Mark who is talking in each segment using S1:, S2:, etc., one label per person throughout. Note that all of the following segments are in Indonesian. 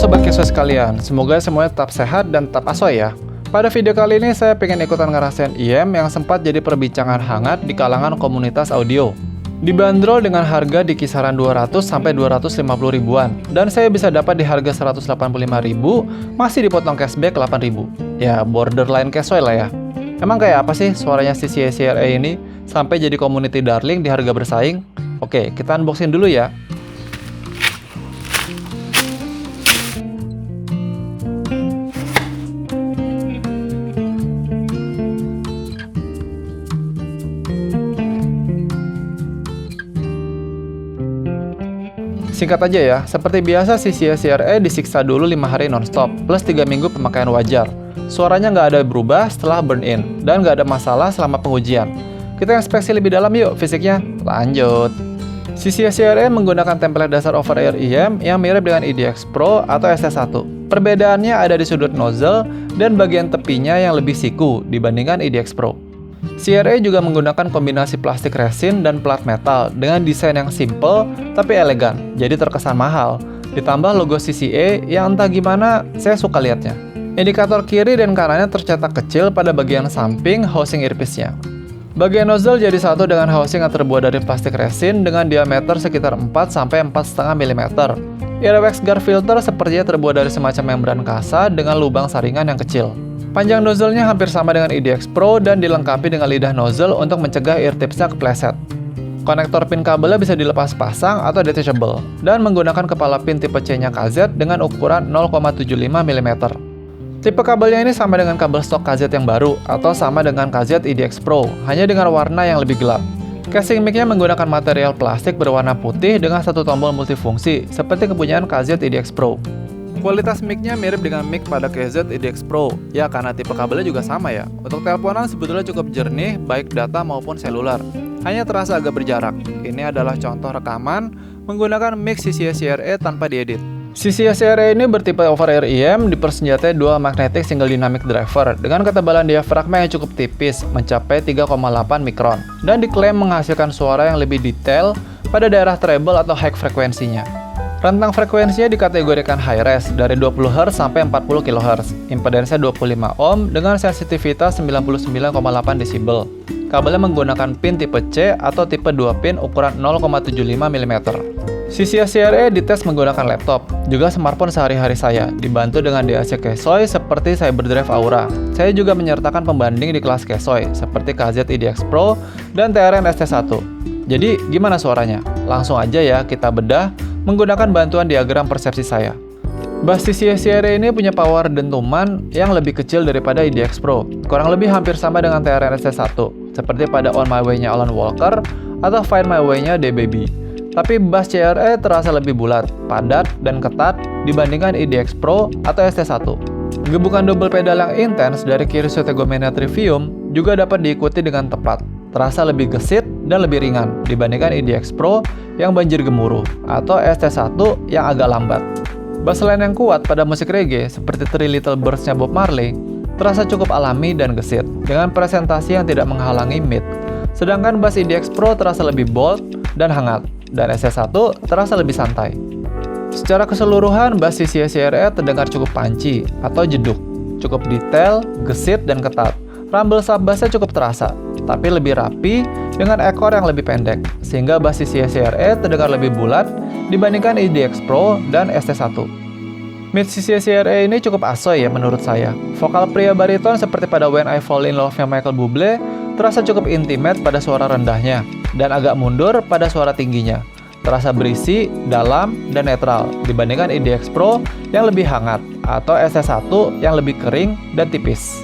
S1: Sobat Kesoi sekalian, semoga semuanya tetap sehat dan tetap asoy ya. Pada video kali ini saya pengen ikutan ngerasain IM yang sempat jadi perbincangan hangat di kalangan komunitas audio. Dibanderol dengan harga di kisaran 200 sampai 250 ribuan dan saya bisa dapat di harga 185 ribu, masih dipotong cashback 8 ribu. Ya borderline Kesoi lah ya. Emang kayak apa sih suaranya si CRA ini sampai jadi community darling di harga bersaing? Oke, kita unboxing dulu ya. Singkat aja ya, seperti biasa si CRA disiksa dulu 5 hari nonstop, plus 3 minggu pemakaian wajar. Suaranya nggak ada berubah setelah burn-in, dan nggak ada masalah selama pengujian. Kita inspeksi lebih dalam yuk fisiknya, lanjut. Si CRA menggunakan template dasar over-air IM yang mirip dengan IDX Pro atau ST1. Perbedaannya ada di sudut nozzle dan bagian tepinya yang lebih siku dibandingkan IDX Pro. CRA juga menggunakan kombinasi plastik resin dan plat metal dengan desain yang simple tapi elegan, jadi terkesan mahal. Ditambah logo CCA yang entah gimana, saya suka lihatnya. Indikator kiri dan kanannya tercetak kecil pada bagian samping housing earpiece-nya. Bagian nozzle jadi satu dengan housing yang terbuat dari plastik resin dengan diameter sekitar 4-4,5 mm. Earwax guard filter sepertinya terbuat dari semacam membran kasa dengan lubang saringan yang kecil. Panjang nozzle-nya hampir sama dengan IDX Pro dan dilengkapi dengan lidah nozzle untuk mencegah ear tips-nya kepleset. Konektor pin kabelnya bisa dilepas pasang atau detachable, dan menggunakan kepala pin tipe C-nya KZ dengan ukuran 0,75 mm. Tipe kabelnya ini sama dengan kabel stok KZ yang baru, atau sama dengan KZ IDX Pro, hanya dengan warna yang lebih gelap. Casing mic-nya menggunakan material plastik berwarna putih dengan satu tombol multifungsi, seperti kepunyaan KZ IDX Pro. Kualitas mic-nya mirip dengan mic pada KZ IDX Pro, ya karena tipe kabelnya juga sama ya. Untuk teleponan sebetulnya cukup jernih, baik data maupun seluler. Hanya terasa agak berjarak. Ini adalah contoh rekaman menggunakan mic CRA tanpa diedit. CRA ini bertipe over-air IM, dipersenjatai dual magnetic single dynamic driver dengan ketebalan diafragma yang cukup tipis, mencapai 3,8 mikron, dan diklaim menghasilkan suara yang lebih detail pada daerah treble atau high frekuensinya. Rentang frekuensinya dikategorikan high res dari 20 Hz sampai 40 kHz, impedансnya 25 ohm dengan sensitivitas 99,8 dB. Kabelnya menggunakan pin tipe C atau tipe 2 pin ukuran 0,75 mm. CRA dites menggunakan laptop, juga smartphone sehari-hari saya, dibantu dengan DAC Kesoi seperti CyberDrive Aura. Saya juga menyertakan pembanding di kelas Kesoi, seperti KZ IDX Pro dan TRN ST1. Jadi, gimana suaranya? Langsung aja ya kita bedah menggunakan bantuan diagram persepsi saya. Bass CRA ini punya power dentuman yang lebih kecil daripada IDX Pro, kurang lebih hampir sama dengan TRN ST1, seperti pada On My Way-nya Alan Walker atau Find My Way-nya DBaby. Tapi bass CRA terasa lebih bulat, padat, dan ketat dibandingkan IDX Pro atau ST1. Gebukan double pedal yang intens dari Kirishio Tegomania Trivium juga dapat diikuti dengan tepat, terasa lebih gesit dan lebih ringan dibandingkan IDX Pro yang banjir gemuruh atau ST1 yang agak lambat. Bass line yang kuat pada musik reggae seperti Three Little Birds-nya Bob Marley terasa cukup alami dan gesit dengan presentasi yang tidak menghalangi mid. Sedangkan bass IDX Pro terasa lebih bold dan hangat dan ST1 terasa lebih santai. Secara keseluruhan bass CRA terdengar cukup punchy atau jeduk, cukup detail, gesit dan ketat. Rumble sub-bassnya cukup terasa, tapi lebih rapi dengan ekor yang lebih pendek, sehingga bass CRA terdengar lebih bulat dibandingkan IDX Pro dan ST1. Mid CRA ini cukup asoy ya menurut saya. Vokal pria bariton seperti pada When I Fall in Love-nya Michael Bublé terasa cukup intimate pada suara rendahnya, dan agak mundur pada suara tingginya. Terasa berisi, dalam, dan netral dibandingkan IDX Pro yang lebih hangat atau ST1 yang lebih kering dan tipis.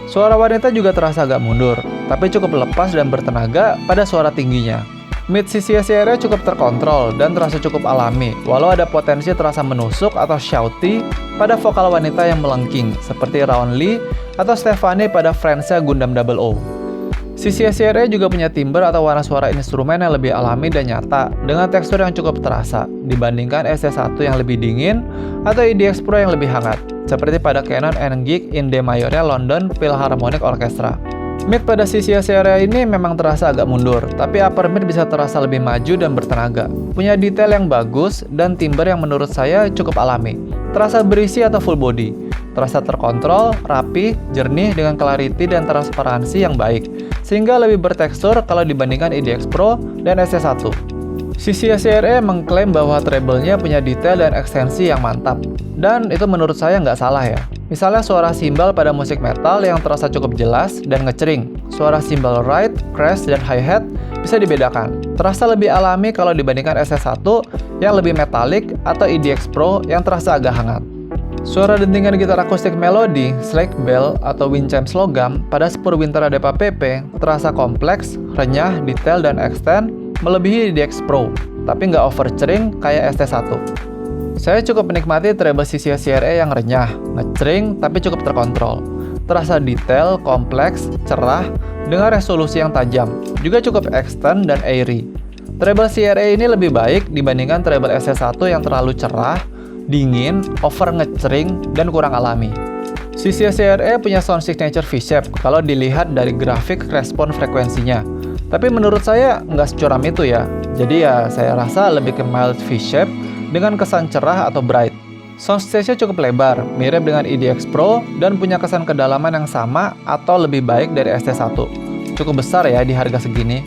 S1: Suara wanita juga terasa agak mundur, tapi cukup lepas dan bertenaga pada suara tingginya. Mid CRA cukup terkontrol dan terasa cukup alami, walau ada potensi terasa menusuk atau shouty pada vokal wanita yang melengking, seperti Raon Lee atau Stefani pada Friends-nya Gundam 00. CRA juga punya timbre atau warna suara instrumen yang lebih alami dan nyata, dengan tekstur yang cukup terasa, dibandingkan ST1 yang lebih dingin atau IDX Pro yang lebih hangat, seperti pada Canon NGIG in D mayornya London Philharmonic Orchestra. Mid pada sisi area ini memang terasa agak mundur, tapi upper mid bisa terasa lebih maju dan bertenaga. Punya detail yang bagus dan timbre yang menurut saya cukup alami. Terasa berisi atau full body. Terasa terkontrol, rapi, jernih dengan clarity dan transparansi yang baik. Sehingga lebih bertekstur kalau dibandingkan IDX Pro dan ST1. Sisi SRE mengklaim bahwa treble-nya punya detail dan ekstensi yang mantap. Dan itu menurut saya nggak salah ya. Misalnya suara simbal pada musik metal yang terasa cukup jelas dan ngecering. Suara simbal ride, crash, dan hi-hat bisa dibedakan. Terasa lebih alami kalau dibandingkan ST1 yang lebih metalik atau IDX Pro yang terasa agak hangat. Suara dentingan gitar akustik melodi, slide bell, atau wind chimes logam pada Spur Winter Adepa PP terasa kompleks, renyah, detail, dan extend melebihi IDX Pro, tapi nggak overcering kayak ST1. Saya cukup menikmati treble sisi CRE yang renyah, ngecering, tapi cukup terkontrol. Terasa detail, kompleks, cerah, dengan resolusi yang tajam, juga cukup extend dan airy. Treble CRE ini lebih baik dibandingkan treble ST1 yang terlalu cerah, dingin, over ngecering, dan kurang alami. Sisi CRE punya sound signature V-shape kalau dilihat dari grafik respon frekuensinya. Tapi menurut saya nggak securam itu ya. Jadi ya saya rasa lebih ke mild V-shape dengan kesan cerah atau bright. Soundstage-nya cukup lebar, mirip dengan IDX Pro dan punya kesan kedalaman yang sama atau lebih baik dari ST1. Cukup besar ya di harga segini.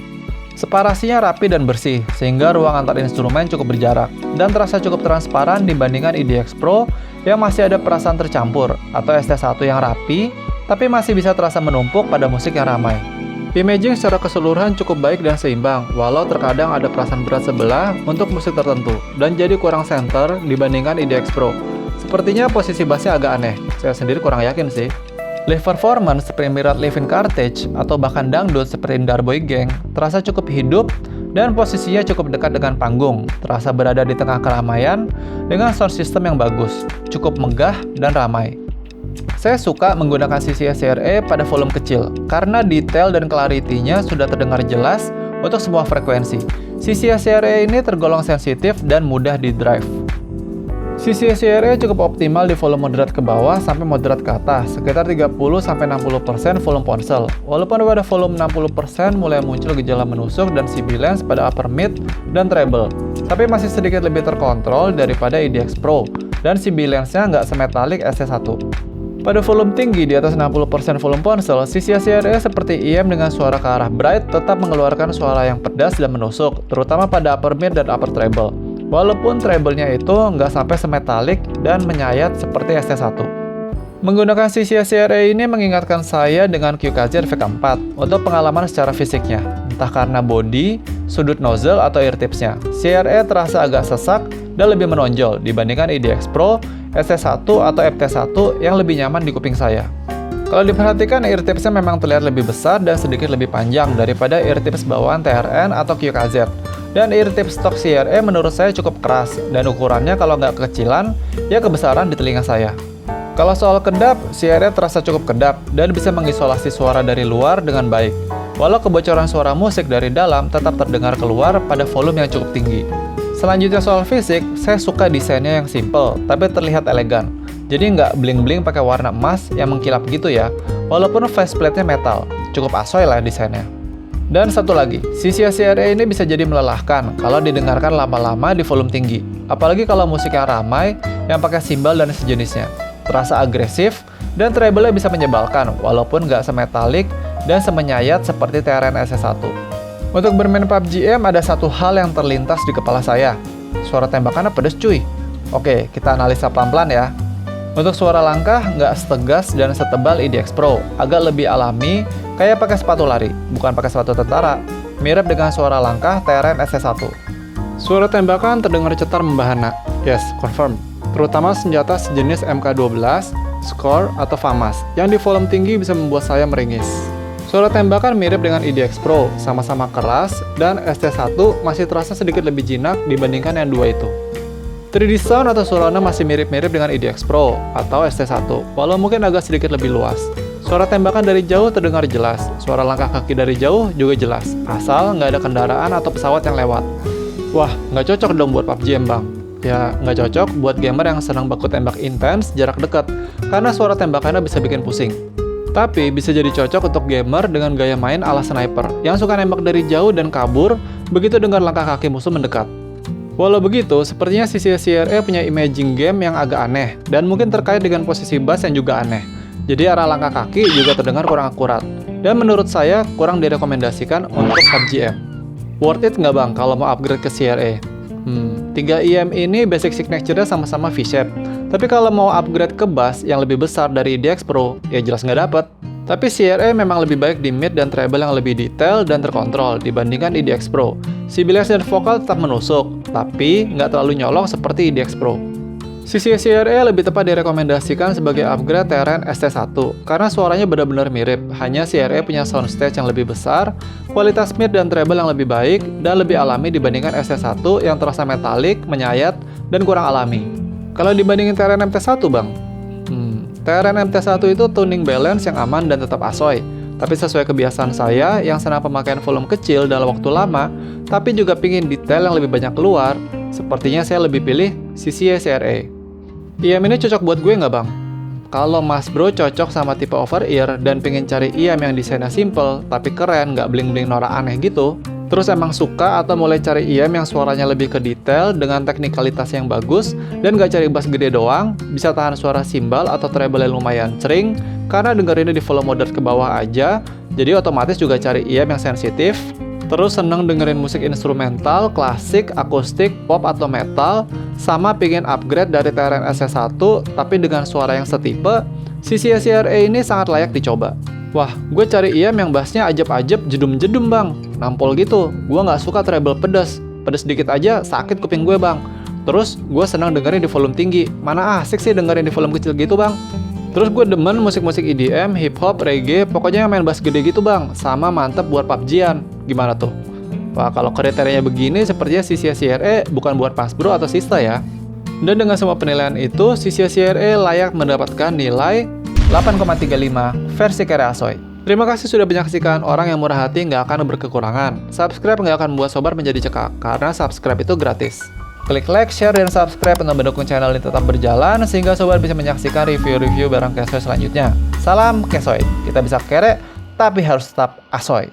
S1: Separasinya rapi dan bersih, sehingga ruang antar instrumen cukup berjarak dan terasa cukup transparan dibandingkan IDX Pro yang masih ada perasaan tercampur atau ST1 yang rapi, tapi masih bisa terasa menumpuk pada musik yang ramai. Imaging secara keseluruhan cukup baik dan seimbang, walau terkadang ada perasaan berat sebelah untuk musik tertentu, dan jadi kurang center dibandingkan IDX Pro. Sepertinya posisi bassnya agak aneh, saya sendiri kurang yakin sih. Live performance seperti Mirat Live-in Carthage atau bahkan dangdut seperti Darboy Gang terasa cukup hidup dan posisinya cukup dekat dengan panggung, terasa berada di tengah keramaian dengan sound system yang bagus, cukup megah dan ramai. Saya suka menggunakan sisi SRE pada volume kecil, karena detail dan clarity-nya sudah terdengar jelas untuk semua frekuensi. Sisi SRE ini tergolong sensitif dan mudah di-drive. Sisi SRE cukup optimal di volume moderat ke bawah sampai moderat ke atas, sekitar 30-60% volume ponsel. Walaupun pada volume 60% mulai muncul gejala menusuk dan sibilance pada upper mid dan treble, tapi masih sedikit lebih terkontrol daripada IDX Pro, dan sibilance-nya nggak semetalik ST1. Pada volume tinggi di atas 60% volume ponsel, sisi SRE seperti IM dengan suara ke arah bright tetap mengeluarkan suara yang pedas dan menusuk, terutama pada upper mid dan upper treble. Walaupun treble-nya itu nggak sampai semetalik dan menyayat seperti ST1. Menggunakan sisi SRE ini mengingatkan saya dengan QKZ V4 untuk pengalaman secara fisiknya, entah karena body, sudut nozzle, atau ear tips-nya. CRE terasa agak sesak dan lebih menonjol dibandingkan IDX Pro, ST1 atau FT1 yang lebih nyaman di kuping saya. Kalau diperhatikan, ear tips-nya memang terlihat lebih besar dan sedikit lebih panjang daripada ear tips bawaan TRN atau QKZ. Dan ear tips stok CRE menurut saya cukup keras, dan ukurannya kalau nggak kekecilan, ya kebesaran di telinga saya. Kalau soal kedap, CRE terasa cukup kedap dan bisa mengisolasi suara dari luar dengan baik. Walau kebocoran suara musik dari dalam tetap terdengar keluar pada volume yang cukup tinggi. Selanjutnya soal fisik, saya suka desainnya yang simple, tapi terlihat elegan. Jadi nggak bling-bling pakai warna emas yang mengkilap gitu ya, walaupun faceplate-nya metal. Cukup asoy lah desainnya. Dan satu lagi, sisi CRE ini bisa jadi melelahkan kalau didengarkan lama-lama di volume tinggi. Apalagi kalau musiknya ramai, yang pakai simbal dan sejenisnya. Terasa agresif, dan treble-nya bisa menyebalkan, walaupun nggak semetalik dan semenyayat seperti TRN ST1. Untuk bermain PUBG M ada satu hal yang terlintas di kepala saya. Suara tembakannya pedes cuy. Oke, kita analisa pelan-pelan ya. Untuk suara langkah nggak setegas dan setebal IDX Pro, agak lebih alami, kayak pakai sepatu lari, bukan pakai sepatu tentara. Mirip dengan suara langkah TRN ST1. Suara tembakan terdengar cetar membahana. Yes, confirm. Terutama senjata sejenis MK12, Score, atau FAMAS, yang di volume tinggi bisa membuat saya meringis. Suara tembakan mirip dengan IDX Pro, sama-sama keras, dan ST1 masih terasa sedikit lebih jinak dibandingkan yang dua itu. 3D sound atau surround masih mirip-mirip dengan IDX Pro atau ST1, walau mungkin agak sedikit lebih luas. Suara tembakan dari jauh terdengar jelas, suara langkah kaki dari jauh juga jelas, asal nggak ada kendaraan atau pesawat yang lewat. Wah, nggak cocok dong buat PUBG Bang. Ya, nggak cocok buat gamer yang senang baku tembak intens jarak dekat, karena suara tembakannya bisa bikin pusing. Tapi bisa jadi cocok untuk gamer dengan gaya main ala sniper, yang suka nembak dari jauh dan kabur begitu dengar langkah kaki musuh mendekat. Walau begitu, sepertinya CCS-CRE punya imaging game yang agak aneh, dan mungkin terkait dengan posisi bass yang juga aneh. Jadi arah langkah kaki juga terdengar kurang akurat. Dan menurut saya, kurang direkomendasikan untuk PUBG M. Worth it nggak bang kalau mau upgrade ke CRE? 3IM ini basic signature-nya sama-sama V-shape. Tapi kalau mau upgrade ke bass yang lebih besar dari IDX Pro, ya jelas nggak dapet. Tapi CRE memang lebih baik di mid dan treble yang lebih detail dan terkontrol dibandingkan IDX Pro. Si bass dan vokal tetap menusuk, tapi nggak terlalu nyolong seperti IDX Pro. CCS-CRE lebih tepat direkomendasikan sebagai upgrade Terran ST1 karena suaranya benar-benar mirip, hanya CRE punya soundstage yang lebih besar, kualitas mid dan treble yang lebih baik, dan lebih alami dibandingkan ST1 yang terasa metalik, menyayat, dan kurang alami. Kalau dibandingin Terran MT1 bang, Terran MT1 itu tuning balance yang aman dan tetap asoy. Tapi sesuai kebiasaan saya yang senang pemakaian volume kecil dalam waktu lama, tapi juga pingin detail yang lebih banyak keluar, sepertinya saya lebih pilih CCS-CRE. IM ini cocok buat gue nggak bang? Kalau mas bro cocok sama tipe over ear dan pengen cari IM yang desainnya simple tapi keren, nggak bling-bling norak aneh gitu, terus emang suka atau mulai cari IM yang suaranya lebih ke detail dengan teknikalitas yang bagus dan nggak cari bass gede doang, bisa tahan suara simbal atau treble yang lumayan cering karena dengerinnya di volume moderate ke bawah aja, jadi otomatis juga cari IM yang sensitif. Terus seneng dengerin musik instrumental, klasik, akustik, pop atau metal, sama pengen upgrade dari Terran ST1 tapi dengan suara yang setipe, CCS-CRE ini sangat layak dicoba. Wah, gue cari IM yang bassnya ajeb-ajeb, jedum-jedum bang, nampol gitu. Gue nggak suka treble pedes dikit aja sakit kuping gue bang. Terus gue seneng dengerin di volume tinggi, mana asik sih dengerin di volume kecil gitu bang. Terus gue demen musik-musik EDM, hip-hop, reggae, pokoknya yang main bass gede gitu bang, sama mantep buat PUBG-an. Gimana tuh? Wah, kalau kriterianya begini, sepertinya CCS-CRE bukan buat Mas Bro atau Sista ya. Dan dengan semua penilaian itu, CCS-CRE layak mendapatkan nilai 8,35 versi Kere Asoy. Terima kasih sudah menyaksikan. Orang yang murah hati nggak akan berkekurangan. Subscribe nggak akan membuat sobat menjadi cekak, karena subscribe itu gratis. Klik like, share, dan subscribe untuk mendukung channel ini tetap berjalan, sehingga sobat bisa menyaksikan review-review barang Kesoy selanjutnya. Salam Kesoy, kita bisa kere, tapi harus tetap asoy.